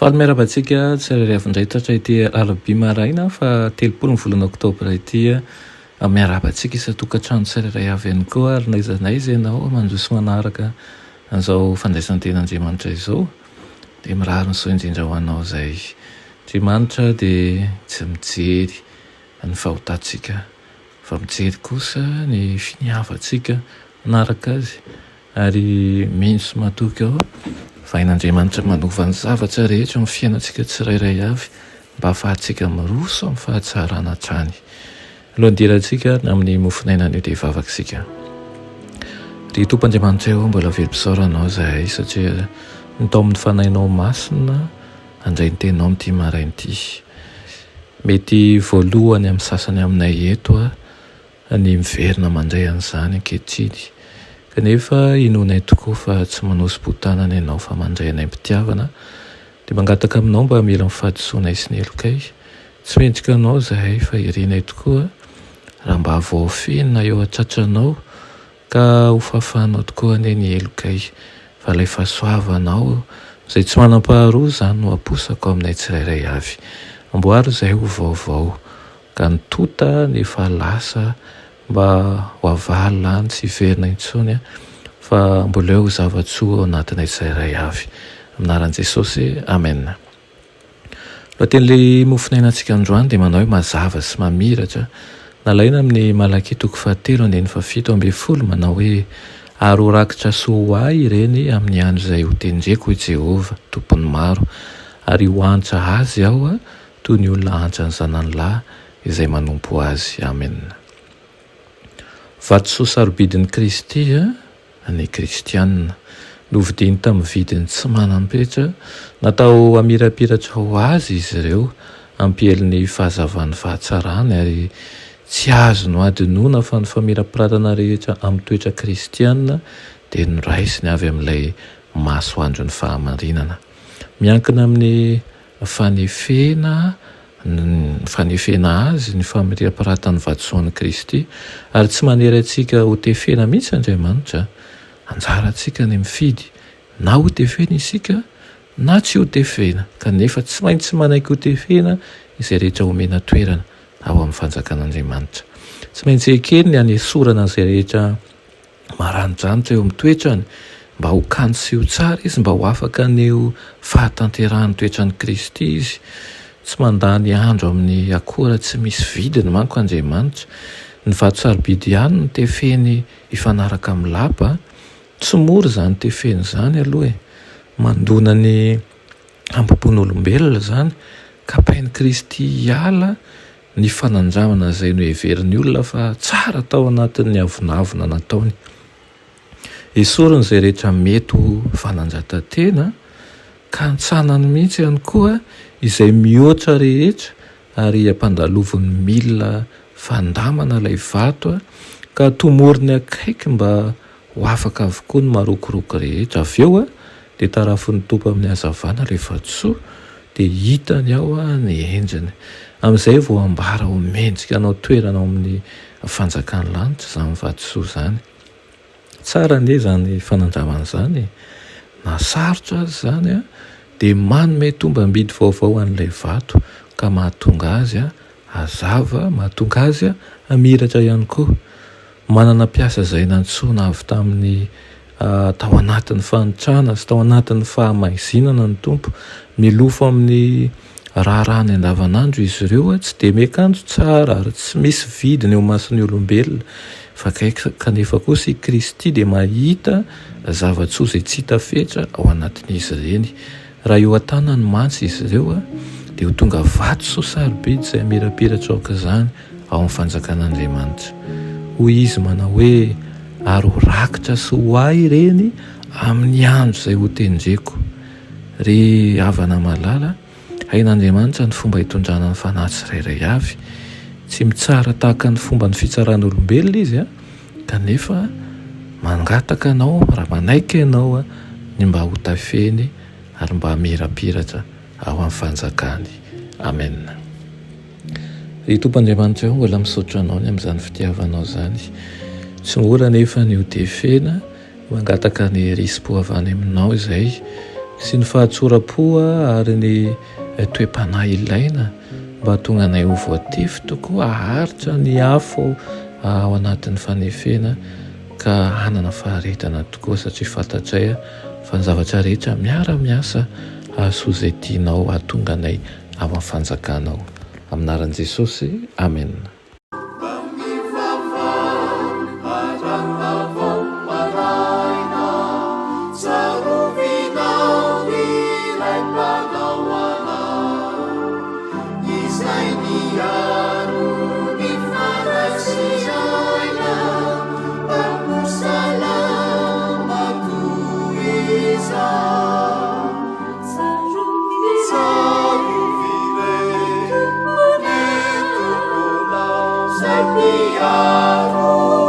Faly miarabantsika tsirairay tratra ity alabi maraina fa 30 volana oktobra ity miarabantsika isa-tokantrano tsirairay avy ihany koa ary naiza naiza ianao mandroso manaraka an'izao fandraisan-ten'Andriamanitra izao dia mirary ny soa indrindra ho anao izay. Andriamanitra dia tsy mijery ny fahotantsika fa mijery kosa ny finiavantsika manaraka azy ary mihitsy matoky ao fa ain'Andriamanitra manova ny zavatra rehetra amin'ny fiainantsika tsirairay avy mba hahafahantsika miroso amin'ny fahatsarana hatrany. Alohan'ny dirantsika amin'ny mofinainan'io dia vavaksika. Ry Tompo-Andriamanitra eo mbola velom-pisaoranao izahay satria nitao amin'ny fanahinao masina handray ny tenao amin'ity maraina ity. Mety voalohany amin'ny sasany aminay eto ny miverina mandray an'izany ankehitriny, kanefa inonay tokoa fa tsy manosy-potanana ianao fa mandray anay mpitiavana dia mangataka aminao mba mila mifadisoanay sy ny elokay. Tsy mendrika anao izahay fa irinay tokoa raha mba voafenina eo an-tratranao ka ho fahafahanao tokoa anie ny elokay fa ilay fahasoavanao izay tsy manam-paharoa izany no aposako aminay tsirairay avy. Amboary izay ho vaovao ka nitota ny fahalasa mba ho avalina ny tsy verina intsony fa mbola eo zavatsoa ao anatinay tsirairay avy. Aminaran'i Jesosy, amen. Lohaten'ilay mofinainantsika androany dia manao hoe mazava sy mamiratra. Nalaina amin'ny Malaki 7:7 manao hoe ary ho rakitra soa ahy ireny amin'ny andro izay ho tendreko i Jehovah tompony maro ary ho antra azy aho toy ny olona antra ny zanany lahy izay manompo azy. Amen. Vatosoa sarobidin'i Kristy ny kristianina novidiny tamin'ny vidiny tsy manam-petra, natao amirapiratra ho azy izy ireo ampiely fahazavan'ny fahatsarany ary tsy azo no adinoina fa ny famirapiratana rehetra amin'ny toetra kristianina dia noraisiny avy amin'ilay masoandro ny fahamarinana. Miankina amin'ny fanefena azy ny famirapiratany vatosoan'i Kristy ary tsy manery antsika ho tefena mihitsy Andriamanitra. Anjara antsika ny mifidy na ho tefena isika na tsy ho tefena, kanefa tsy maintsy manaiky ho tefena izay rehetra homena toerana ao amin'ny fanjakan'Andriamanitra. Tsy maintsy ekeny ny hanesorana izay rehetra maranidranitra eo amin'ny toetrany mba ho kanto sy ho tsara izy, mba ho afaka aneo fahatanterahany toetran'i Kristy izy. Tsy mandany andro amin'ny akora tsy misy vidiny manko Andriamanitra. Ny vato sarobidy ihany no tefeny hifanaraka amin'ny lapa. Tsy mora izany tefeny izany aloha mandona ny ambopon'olombelona izany ka pain'i Kristy hiala ny fanandramana izay no heverin'ny olona fa tsara tao anatin'ny avonavona nataony. Esoriny izay rehetra mety ho fananjatan-tena ka antsanany mihitsy ihany koa izay mihoatra rehetra ary ampandaloviny milina fandamana ilay vato ka tomoriny akaiky mba ho afaka avokoa ny marokoroko rehetra. Avy eo dia tarafin'ny tompo amin'ny hazavana ilay vatosoa dia hitany ao ny endriny. Amin'izay vao ambara ho mendrika anao toerana ao amin'ny fanjakan'ny lanitra izany vatosoa izany. Tsara anie izany fanandramana izany. Na sarotra azy izany dia manome tombam-bidy vaovao an'ilay vato ka mahatonga azy hazava, mahatonga azy hamiratra ihany koa. Manana piasa izay nantsoina avy tamin'ny tao anatin'ny fanitrana sy tao anatin'ny fahamaizinana ny tompo. Milofo amin'ny raharahany andavanandro izy ireo tsy dia miakanjo tsara ary tsy misy vidiny eo mason'ny olombelona fa kanefa kosa i Kristy dia mahita zavatsoa izay tsy hita fetra ao anatin'izy ireny. Raha eo an-tanany mantsy izy ireo dia ho tonga vatosoa sarobidy izay mirapiratra aoka izany ao amin'ny fanjakan'Andriamanitra. Hoy izy manao hoe ary ho rakitra sy ho ahy ireny amin'ny andro izay ho tendreko. Ry havana malala, hain'Andriamanitra ny fomba hitondrana ny fanahy tsirairay avy. Tsy mitsara tahaka ny fomba ny fitsaran'olombelona izy kanefa mangataka anao raha manaiky ianao ny mba ho tafeny ary mba mirapiratra ao amin'ny fanjakany. Amen. i tompoandriamanitra eo mbola misaotra anao ny amin'izany fitiavanao zany. Tsy mora nefa ny hodefena mangataka ny rispo avany aminao izay sy ny fahatsoram-poa ary ny toe-panahy ilaina mba tonga anay ho voatefy tokoa aharitra ny afo ao anatin'ny fanefena ka hanana faharetana tokoa satria fantatray fa ny zavatra rehetra miara-miasa ahasoa izay tianao ahatonga anay ao amin'ny fanjakanao. Aminaran'i Jesosy, amen. Saviaro